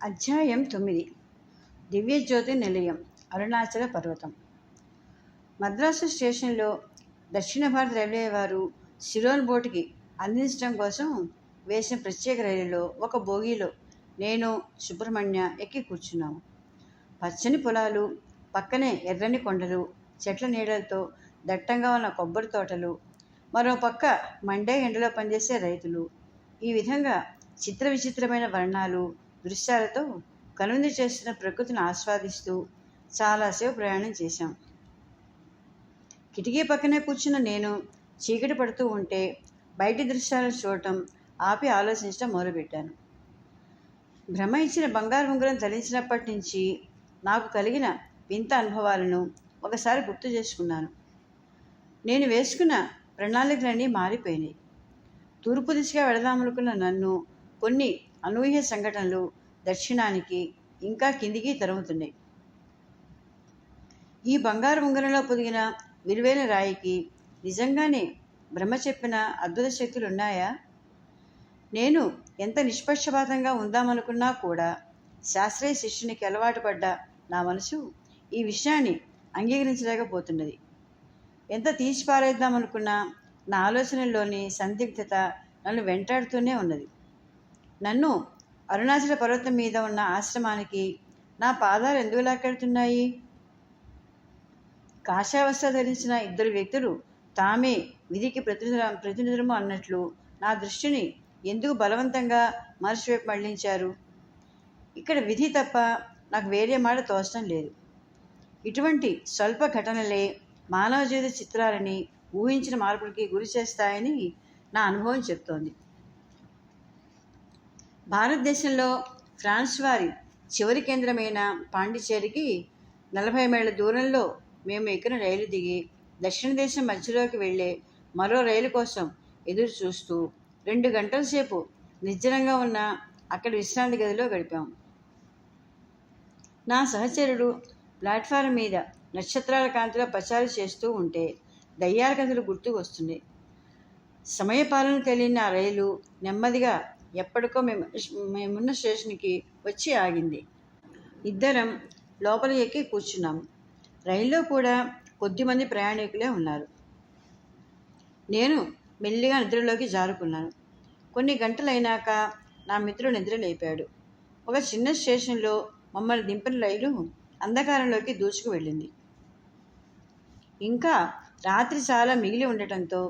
అధ్యాయం 9. దివ్యజ్యోతి నిలయం, అరుణాచల పర్వతం. మద్రాసు స్టేషన్లో దక్షిణ భారత రైల్వే వారు సిలోన్ బోటుకి అందించడం కోసం వేసిన ప్రత్యేక రైలులో ఒక బోగీలో నేను, సుబ్రహ్మణ్య ఎక్కి కూర్చున్నాము. పచ్చని పొలాలు, పక్కనే ఎర్రని కొండలు, చెట్ల నీడలతో దట్టంగా ఉన్న కొబ్బరి తోటలు, మరో పక్క మండే ఎండలో పనిచేసే రైతులు, ఈ విధంగా చిత్ర విచిత్రమైన వర్ణాలు, దృశ్యాలతో కనువిందు చేస్తున్న ప్రకృతిని ఆస్వాదిస్తూ చాలాసేపు ప్రయాణం చేశాం. కిటికీ పక్కనే కూర్చున్న నేను చీకటి పడుతూ ఉంటే బయటి దృశ్యాలను చూడటం ఆపి ఆలోచించడం మొదలుపెట్టాను. భ్రమ ఇచ్చిన బంగారు ఉంగరం ధరించినప్పటి నుంచి నాకు కలిగిన వింత అనుభవాలను ఒకసారి గుర్తు చేసుకున్నాను. నేను వేసుకున్న ప్రణాళికలన్నీ మారిపోయినాయి. తూర్పు దిశగా వెళదామనుకున్న నన్ను కొన్ని అనూహ్య సంఘటనలు దక్షిణానికి ఇంకా కిందికి తరుముతున్నాయి. ఈ బంగారు ఉంగరంలో పొదిగిన విలువైన రాయికి నిజంగానే బ్రహ్మ చెప్పిన అద్భుత శక్తులు ఉన్నాయా? నేను ఎంత నిష్పక్షపాతంగా ఉందామనుకున్నా కూడా శాస్త్రీయ శిష్యునికి అలవాటు పడ్డ నా మనసు ఈ విషయాన్ని అంగీకరించలేకపోతున్నది. ఎంత తీసిపారేద్దామనుకున్నా నా ఆలోచనల్లోని సందిగ్ధత నన్ను వెంటాడుతూనే ఉన్నది. నన్ను అరుణాచల పర్వతం మీద ఉన్న ఆశ్రమానికి నా పాదాలు ఎందుకు లాక్కెడుతున్నాయి? కాషాయవస్త్ర ధరించిన ఇద్దరు వ్యక్తులు తామే విధికి ప్రతినిధులము అన్నట్లు నా దృష్టిని ఎందుకు బలవంతంగా మనిషివైపు మళ్లించారు? ఇక్కడ విధి తప్ప నాకు వేరే మాట తోచడం లేదు. ఇటువంటి స్వల్ప ఘటనలే మానవ జీవిత చిత్రాలని ఊహించిన మార్పులకి గురి చేస్తాయని నా అనుభవం చెప్తోంది. భారతదేశంలో ఫ్రాన్స్ వారి చివరి కేంద్రమైన పాండిచేరికి 40 మైళ్ళ దూరంలో మేము ఎక్కిన రైలు దిగి దక్షిణ దేశం మధ్యలోకి వెళ్ళే మరో రైలు కోసం ఎదురు చూస్తూ 2 గంటల సేపు నిర్జనంగా ఉన్న అక్కడి విశ్రాంతి గదిలో గడిపాం. నా సహచరుడు ప్లాట్ఫారం మీద నక్షత్రాల కాంతిలో పచారు చేస్తూ ఉంటే దయ్యాల కథలు గుర్తుకు వస్తున్నాయి. సమయపాలన తెలియని ఆ రైలు నెమ్మదిగా ఎప్పటికో మేమున్న స్టేషన్కి వచ్చి ఆగింది. ఇద్దరం లోపల ఎక్కి కూర్చున్నాము. రైల్లో కూడా కొద్దిమంది ప్రయాణికులే ఉన్నారు. నేను మెల్లిగా నిద్రలోకి జారుకున్నాను. కొన్ని గంటలైనాక నా మిత్రుడు నిద్ర లేపాడు. ఒక చిన్న స్టేషన్లో మమ్మల్ని దింపిన రైలు అంధకారంలోకి దూసుకు వెళ్ళింది. ఇంకా రాత్రి చాలా మిగిలి ఉండటంతో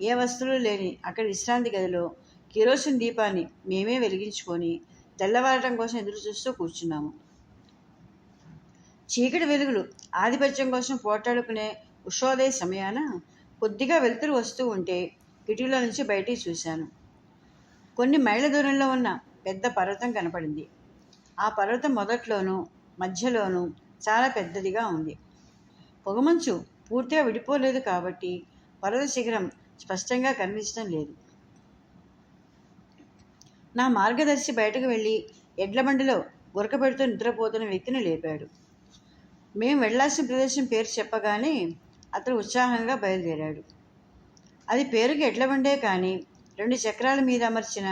ఏ వస్తువులు లేని అక్కడి విశ్రాంతి గదిలో కిరోసిన్ దీపాన్ని మేమే వెలిగించుకొని తెల్లవారటం కోసం ఎదురు చూస్తూ కూర్చున్నాము. చీకటి వెలుగులు ఆధిపత్యం కోసం పోటాడుకునే ఉషోదయ సమయాన కొద్దిగా వెలుతురు వస్తూ ఉంటే కిటికీలో నుంచి బయటికి చూశాను. కొన్ని మైళ్ళ దూరంలో ఉన్న పెద్ద పర్వతం కనపడింది. ఆ పర్వతం మొదట్లోనూ మధ్యలోనూ చాలా పెద్దదిగా ఉంది. పొగమంచు పూర్తిగా విడిపోలేదు కాబట్టి పర్వత శిఖరం స్పష్టంగా కనిపించడం లేదు. నా మార్గదర్శి బయటకు వెళ్ళి ఎడ్ల బండిలో గురకబెడుతూ నిద్రపోతున్న వ్యక్తిని లేపాడు. మేము వెళ్లాల్సిన ప్రదేశం పేరు చెప్పగానే అతను ఉత్సాహంగా బయలుదేరాడు. అది పేరుకి ఎడ్ల బండే కానీ 2 చక్రాల మీద అమర్చిన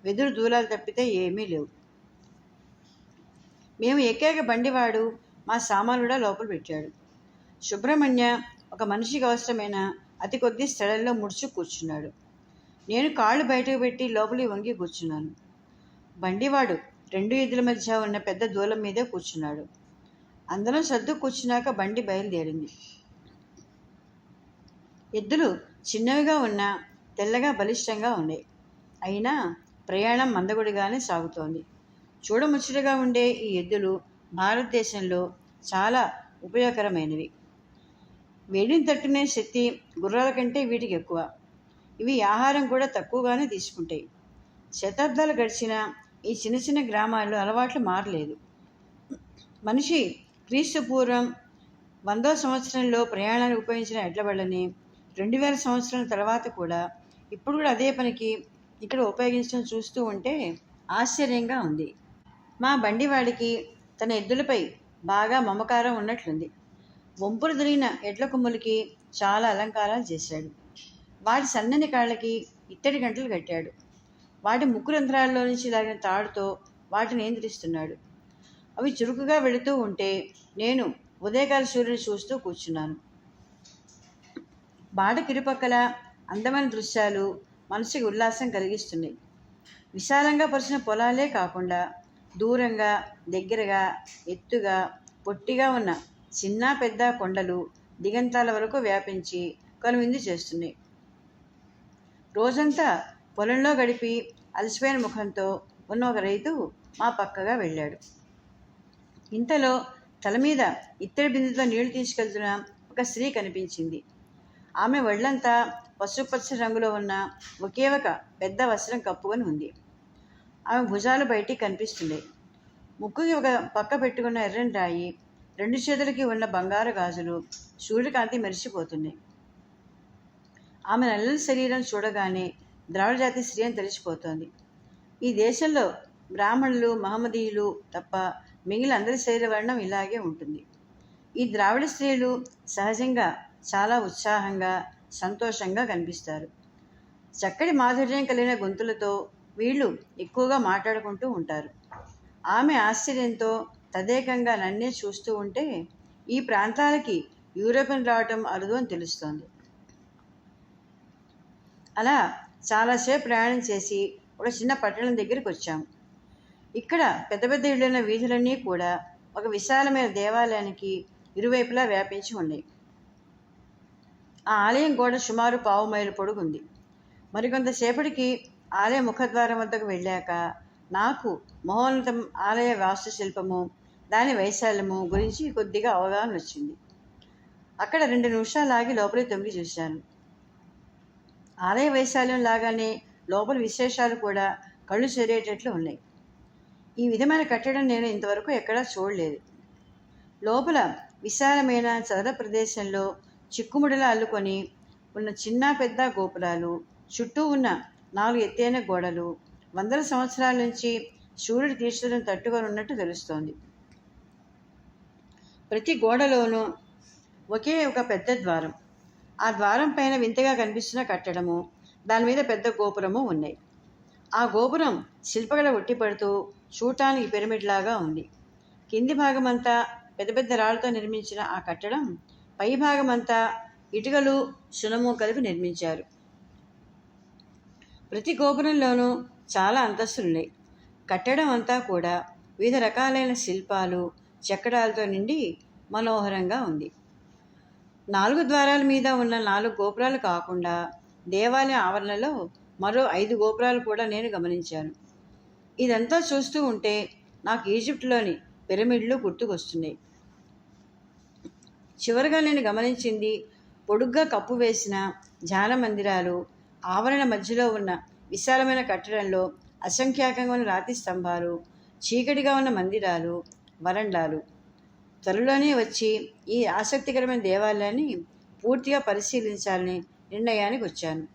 వెదురు దూలాలు తప్పితే ఏమీ లేవు. మేము ఎక్కాక బండివాడు మా సామాను కూడా లోపల పెట్టాడు. సుబ్రహ్మణ్య ఒక మనిషికి అవసరమైన అతి కొద్ది స్థలంలో ముడుచు కూర్చున్నాడు. నేను కాళ్ళు బయటకు పెట్టి లోపలికి వంగి కూర్చున్నాను. బండివాడు 2 ఎద్దుల మధ్య ఉన్న పెద్ద దూలం మీదే కూర్చున్నాడు. అందరం సర్దు కూర్చున్నాక బండి బయలుదేరింది. ఎద్దులు చిన్నవిగా ఉన్నా తెల్లగా బలిష్టంగా ఉన్నాయి. అయినా ప్రయాణం మందకొడిగానే సాగుతోంది. చూడముచ్చటగా ఉండే ఈ ఎద్దులు భారతదేశంలో చాలా ఉపయోగకరమైనవి. వేడిని తట్టుకునే శక్తి గుర్రాల కంటే వీటికి ఎక్కువ. ఇవి ఆహారం కూడా తక్కువగానే తీసుకుంటాయి. శతాబ్దాలు గడిచినా ఈ చిన్న చిన్న గ్రామాల్లో అలవాట్లు మారలేదు. మనిషి క్రీస్తు పూర్వం 100వ సంవత్సరంలో ప్రయాణానికి ఉపయోగించిన ఎడ్లబళ్ళని 2000 సంవత్సరాల తర్వాత కూడా ఇప్పుడు కూడా అదే పనికి ఇక్కడ ఉపయోగించడం చూస్తూ ఉంటే ఆశ్చర్యంగా ఉంది. మా బండివాడికి తన ఎద్దులపై బాగా మమకారం ఉన్నట్లుంది. వంపులు తిరిగిన ఎడ్ల కొమ్ములకి చాలా అలంకారాలు చేశాడు. వాటి సన్నని కాళ్ళకి ఇత్తడి గంటలు కట్టాడు. వాటి ముక్కు రంధ్రాల్లో నుంచి లాగిన తాడుతో వాటిని నియంత్రిస్తున్నాడు. అవి చురుకుగా వెళుతూ ఉంటే నేను ఉదయకాల సూర్యుని చూస్తూ కూర్చున్నాను. బాటకి ఇరుపక్కల అందమైన దృశ్యాలు మనసుకి ఉల్లాసం కలిగిస్తున్నాయి. విశాలంగా పరిచిన పొలాలే కాకుండా దూరంగా, దగ్గరగా, ఎత్తుగా, పొట్టిగా ఉన్న చిన్న పెద్ద కొండలు దిగంతాల వరకు వ్యాపించి కనువిందు చేస్తున్నాయి. రోజంతా పొలంలో గడిపి అలసిపోయిన ముఖంతో ఉన్న ఒక రైతు మా పక్కగా వెళ్ళాడు. ఇంతలో తల మీద ఇత్తడి బిందెతో నీళ్లు తీసుకెళ్తున్న ఒక స్త్రీ కనిపించింది. ఆమె ఒళ్ళంతా పసుపచ్చ రంగులో ఉన్న ఒకే ఒక పెద్ద వస్త్రం కప్పుకొని ఉంది. ఆమె భుజాలు బయటికి కనిపిస్తున్నాయి. ముక్కుకి ఒక పక్క పెట్టుకున్న ఎర్రని రాయి, 2 చేతులకి ఉన్న బంగారు గాజులు సూర్యకాంతి మెరిసిపోతున్నాయి. ఆమె నల్లని శరీరం చూడగానే ద్రావిడ జాతి స్త్రీ అని తెలిసిపోతోంది. ఈ దేశంలో బ్రాహ్మణులు, మహమ్మదీయులు తప్ప మిగిలిన అందరి శరీర వర్ణం ఇలాగే ఉంటుంది. ఈ ద్రావిడ స్త్రీలు సహజంగా చాలా ఉత్సాహంగా, సంతోషంగా కనిపిస్తారు. చక్కటి మాధుర్యం కలిగిన గొంతులతో వీళ్ళు ఎక్కువగా మాట్లాడుకుంటూ ఉంటారు. ఆమె ఆశ్చర్యంతో తదేకంగా నన్నే చూస్తూ ఉంటే ఈ ప్రాంతాలకి యూరోపియన్ రావటం అరుదు అని తెలుస్తోంది. అలా చాలాసేపు ప్రయాణం చేసి ఒక చిన్న పట్టణం దగ్గరికి వచ్చాము. ఇక్కడ పెద్ద పెద్ద ఇళ్ళున్న వీధులన్నీ కూడా ఒక విశాలమైన దేవాలయానికి ఇరువైపులా వ్యాపించి ఉన్నాయి. ఆ ఆలయం గోడ సుమారు 1/2 మైలు పొడుగుంది. మరికొంతసేపటికి ఆలయ ముఖద్వారం వద్దకు వెళ్ళాక నాకు మహోన్నతం ఆలయ వాస్తుశిల్పము, దాని వైశాల్యము గురించి కొద్దిగా అవగాహన వచ్చింది. అక్కడ 2 నిమిషాలు ఆగి లోపలికి తొంగి చూశాను. ఆలయ వైశాల్యం లాగానే లోపల విశేషాలు కూడా కళ్ళు చెరేటట్లు ఉన్నాయి. ఈ విధమైన కట్టడం నేను ఇంతవరకు ఎక్కడా చూడలేదు. లోపల విశాలమైన చదర ప్రదేశంలో చిక్కుముడిలా అల్లుకొని ఉన్న చిన్న పెద్ద గోపురాలు, చుట్టూ ఉన్న 4 ఎత్తైన గోడలు వందల సంవత్సరాల నుంచి సూర్యుడి తీక్షణను తట్టుకొని ఉన్నట్టు తెలుస్తోంది. ప్రతి గోడలోనూ ఒకే ఒక పెద్ద ద్వారం, ఆ ద్వారం పైన వింతగా కనిపిస్తున్న కట్టడము, దాని మీద పెద్ద గోపురము ఉన్నాయి. ఆ గోపురం శిల్పకళ ఉట్టిపడుతూ చూడటానికి పిరమిడ్ లాగా ఉంది. కింది భాగమంతా పెద్ద పెద్ద రాళ్లతో నిర్మించిన ఆ కట్టడం పై భాగమంతా ఇటుకలు, సున్నము కలిపి నిర్మించారు. ప్రతి గోపురంలోనూ చాలా అంతస్తులున్నాయి. కట్టడం అంతా కూడా వివిధ రకాలైన శిల్పాలు, చెక్కడాలతో నిండి మనోహరంగా ఉంది. 4 ద్వారాల మీద ఉన్న 4 గోపురాలు కాకుండా దేవాలయ ఆవరణలో మరో 5 గోపురాలు కూడా నేను గమనించాను. ఇదంతా చూస్తూ ఉంటే నాకు ఈజిప్టులోని పిరమిడ్లు గుర్తుకొస్తున్నాయి. చివరిగా నేను గమనించింది పొడుగ్గా కప్పు వేసిన ధ్యాన మందిరాలు, ఆవరణ మధ్యలో ఉన్న విశాలమైన కట్టడంలో అసంఖ్యాకంగా ఉన్న రాతి స్తంభాలు, చీకటిగా ఉన్న మందిరాలు, వరండాలు. త్వరలోనే వచ్చి ఈ ఆసక్తికరమైన దేవాలయాన్ని పూర్తిగా పరిశీలించాలని నిర్ణయానికి వచ్చాను.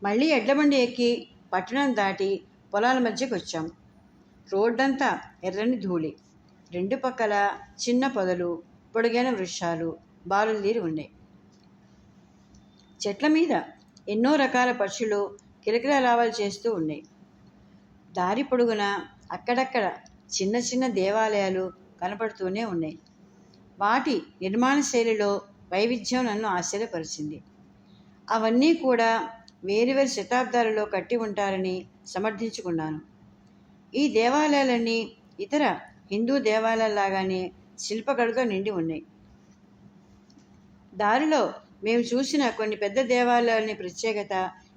మళ్ళీ ఎడ్లబండి ఎక్కి పట్టణం దాటి పొలాల మధ్యకు వచ్చాం. రోడ్డంతా ఎర్రని ధూళి, 2 పక్కల చిన్న పొదలు, పొడుగైన వృక్షాలు బారులుదీరి ఉన్నాయి. చెట్ల మీద ఎన్నో రకాల పక్షులు కిలకిలలావాలు చేస్తూ ఉన్నాయి. దారి పొడుగున అక్కడక్కడ చిన్న చిన్న దేవాలయాలు కనపడుతూనే ఉన్నాయి. వాటి నిర్మాణ శైలిలో వైవిధ్యం నన్ను ఆశ్చర్యపరిచింది. అవన్నీ కూడా వేరువేరు శతాబ్దాలలో కట్టి ఉంటారని సమర్థించుకున్నాను. ఈ దేవాలయాలన్నీ ఇతర హిందూ దేవాలయాల్లాగానే శిల్పకళతో నిండి ఉన్నాయి. దారిలో మేము చూసిన కొన్ని పెద్ద దేవాలయాలని ప్రత్యేకత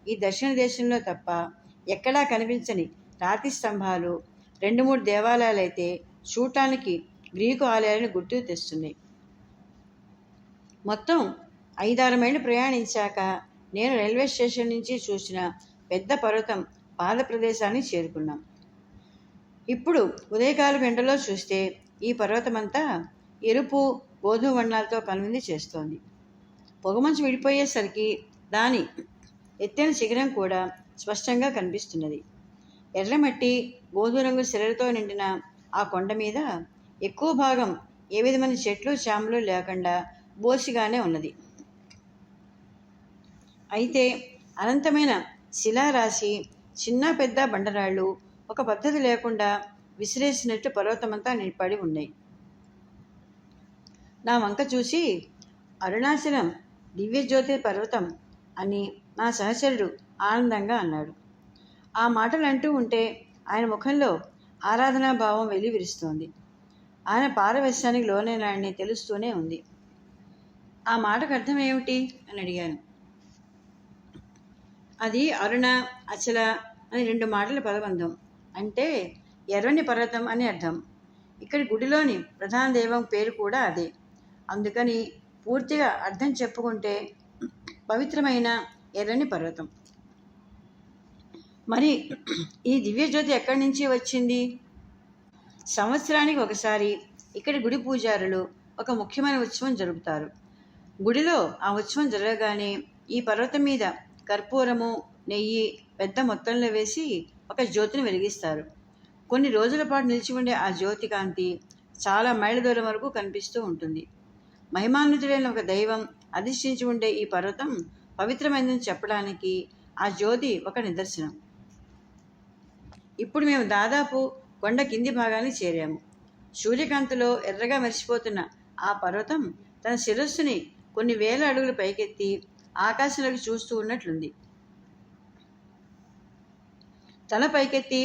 ఈ దక్షిణ దేశంలో తప్ప ఎక్కడా కనిపించని రాతి స్తంభాలు, 2-3 దేవాలయాలైతే చూడటానికి గ్రీకు ఆలయాలను గుర్తుకు తెస్తున్నాయి. మొత్తం 5-6 మైళ్ళు ప్రయాణించాక నేను రైల్వే స్టేషన్ నుంచి చూసిన పెద్ద పర్వతం పాద ప్రదేశానికి చేరుకున్నాం. ఇప్పుడు ఉదయకాలం ఎండలో చూస్తే ఈ పర్వతమంతా ఎరుపు, గోధుమ వర్ణాలతో కనువిందు చేస్తోంది. పొగమంచు విడిపోయేసరికి దాని ఎత్తైన శిఖరం కూడా స్పష్టంగా కనిపిస్తున్నది. ఎర్రమట్టి, గోధుమ రంగు శిలలతో నిండిన ఆ కొండ మీద ఎక్కువ భాగం ఏ విధమైన చెట్లు, చేమలు లేకుండా బోసిగానే ఉన్నది. అయితే అనంతమైన శిలారాశి, చిన్న పెద్ద బండరాళ్ళు ఒక పద్ధతి లేకుండా విసిరేసినట్టు పర్వతమంతా పడి ఉన్నాయి. నా వంక చూసి అరుణాచలం దివ్యజ్యోతి పర్వతం అని నా సహచరుడు ఆనందంగా అన్నాడు. ఆ మాటలు అంటూ ఉంటే ఆయన ముఖంలో ఆరాధనాభావం వెల్లివిరుస్తోంది. ఆయన పారవశ్యానికి లోనైనాడని తెలుస్తూనే ఉంది. ఆ మాటకు అర్థం ఏమిటి అని అడిగాను. అది అరుణ అచల అని 2 మాటల పదబంధం. అంటే ఎర్రని పర్వతం అని అర్థం. ఇక్కడి గుడిలోని ప్రధాన దైవం పేరు కూడా అదే. అందుకని పూర్తిగా అర్థం చెప్పుకుంటే పవిత్రమైన ఎర్రని పర్వతం. మరి ఈ దివ్యజ్యోతి ఎక్కడి నుంచి వచ్చింది? సంవత్సరానికి ఒకసారి ఇక్కడి గుడి పూజారులు ఒక ముఖ్యమైన ఉత్సవం జరుపుతారు. గుడిలో ఆ ఉత్సవం జరగగానే ఈ పర్వతం మీద కర్పూరము, నెయ్యి పెద్ద మొత్తంలో వేసి ఒక జ్యోతిని వెలిగిస్తారు. కొన్ని రోజుల పాటు నిలిచి ఉండే ఆ జ్యోతి కాంతి చాలా మైళ్ళ దూరం వరకు కనిపిస్తూ ఉంటుంది. మహిమాన్వితుడైన ఒక దైవం అధిష్ఠించి ఉండే ఈ పర్వతం పవిత్రమైనదని చెప్పడానికి ఆ జ్యోతి ఒక నిదర్శనం. ఇప్పుడు మేము దాదాపు కొండ కింది భాగానికి చేరాము. సూర్యకాంతిలో ఎర్రగా మెరిసిపోతున్న ఆ పర్వతం తన శిరస్సుని కొన్ని వేల అడుగులు పైకెత్తి ఆకాశంలోకి చూస్తూ ఉన్నట్లుంది. తల పైకెత్తి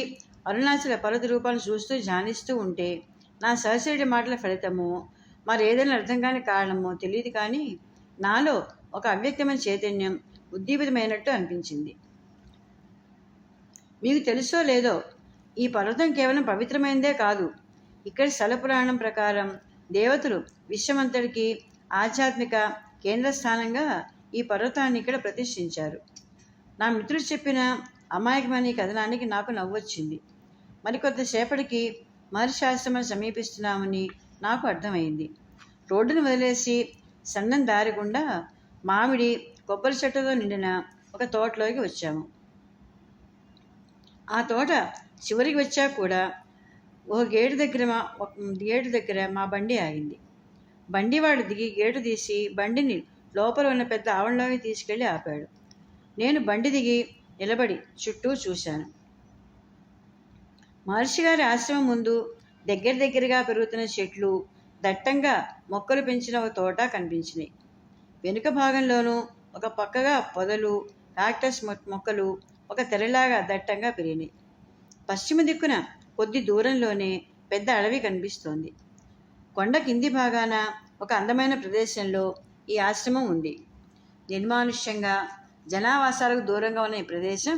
అరుణాచల పర్వత రూపాన్ని చూస్తూ ధ్యానిస్తూ ఉంటే నా సహచరుడి మాటల ఫలితమో మరేదైనా అర్థం కాని కారణమో తెలియదు, కానీ నాలో ఒక అవ్యక్తమైన చైతన్యం ఉద్దీపితమైనట్టు అనిపించింది. మీకు తెలుసో లేదో, ఈ పర్వతం కేవలం పవిత్రమైనదే కాదు. ఇక్కడి స్థల పురాణం ప్రకారం దేవతలు విశ్వమంతటికి ఆధ్యాత్మిక కేంద్రస్థానంగా ఈ పర్వతాన్ని ఇక్కడ ప్రతిష్ఠించారు. నా మిత్రుడు చెప్పిన అమాయకమైన ఈ కథనానికి నాకు నవ్వొచ్చింది. మరికొద్దిసేపటికి మహర్షి ఆశ్రమం సమీపిస్తున్నామని నాకు అర్థమైంది. రోడ్డును వదిలేసి సన్నం దారి గుండా మామిడి కొబ్బరి చెట్టుతో నిండిన ఒక తోటలోకి వచ్చాము. ఆ తోట చివరికి వచ్చా కూడా ఒక గేటు దగ్గర మా బండి ఆగింది. బండివాడు దిగి గేటు తీసి బండిని లోపల ఉన్న పెద్ద ఆవరణలోకి తీసుకెళ్లి ఆపాడు. నేను బండి దిగి నిలబడి చుట్టూ చూశాను. మహర్షి గారి ఆశ్రమం ముందు దగ్గరగా పెరుగుతున్న చెట్లు, దట్టంగా మొక్కలు పెంచిన ఒక తోట కనిపించినాయి. వెనుక భాగంలోనూ ఒక పక్కగా పొదలు, కాక్టస్ మొక్కలు ఒక తెరలాగా దట్టంగా పెరిగినాయి. పశ్చిమ దిక్కున కొద్ది దూరంలోనే పెద్ద అడవి కనిపిస్తోంది. కొండ కింది భాగాన ఒక అందమైన ప్రదేశంలో ఈ ఆశ్రమం ఉంది. నిర్మానుష్యంగా జనావాసాలకు దూరంగా ఉన్న ఈ ప్రదేశం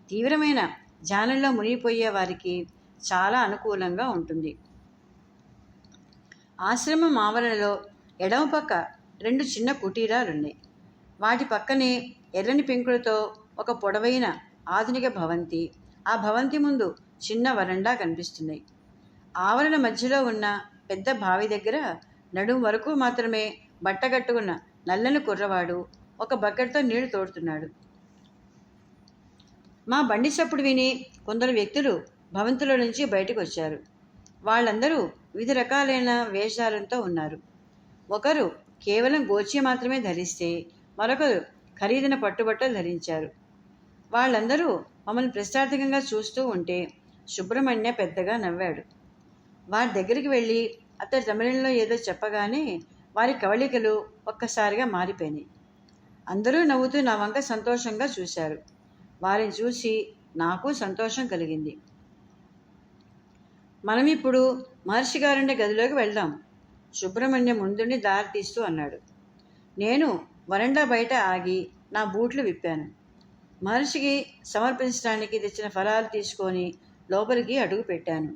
తీవ్రమైన ధ్యానంలో మునిగిపోయే వారికి చాలా అనుకూలంగా ఉంటుంది. ఆశ్రమం ఆవరణలో ఎడమ పక్క 2 చిన్న కుటీరాలున్నాయి. వాటి పక్కనే ఎర్రని పెంకులతో ఒక పొడవైన ఆధునిక భవంతి, ఆ భవంతి ముందు చిన్న వరండా కనిపిస్తున్నాయి. ఆవరణ మధ్యలో ఉన్న పెద్ద బావి దగ్గర నడుము వరకు మాత్రమే బట్టగట్టుకున్న నల్లని కుర్రవాడు ఒక బకెట్తో నీళ్లు తోడుతున్నాడు. మా బండి చప్పుడు విని కొందరు వ్యక్తులు భవంతిలో నుంచి బయటకు వచ్చారు. వాళ్ళందరూ వివిధ రకాలైన వేషాలతో ఉన్నారు. ఒకరు కేవలం గోచి మాత్రమే ధరిస్తే మరొకరు ఖరీదైన పట్టుబట్టలు ధరించారు. వాళ్ళందరూ మమ్మల్ని ప్రశ్నార్థకంగా చూస్తూ ఉంటే సుబ్రహ్మణ్య పెద్దగా నవ్వాడు. వారి దగ్గరికి వెళ్ళి అతడు తమిళంలో ఏదో చెప్పగానే వారి కవళికలు ఒక్కసారిగా మారిపోయినాయి. అందరూ నవ్వుతూ నా వంక సంతోషంగా చూశారు. వారిని చూసి నాకు సంతోషం కలిగింది. మనం ఇప్పుడు మహర్షి గారుండే గదిలోకి వెళ్దాం, సుబ్రహ్మణ్యం ముందుండి దారి తీస్తూ అన్నాడు. నేను వరండా బయట ఆగి నా బూట్లు విప్పాను. మహర్షికి సమర్పించడానికి తెచ్చిన ఫలాలు తీసుకొని లోపలికి అడుగు పెట్టాను.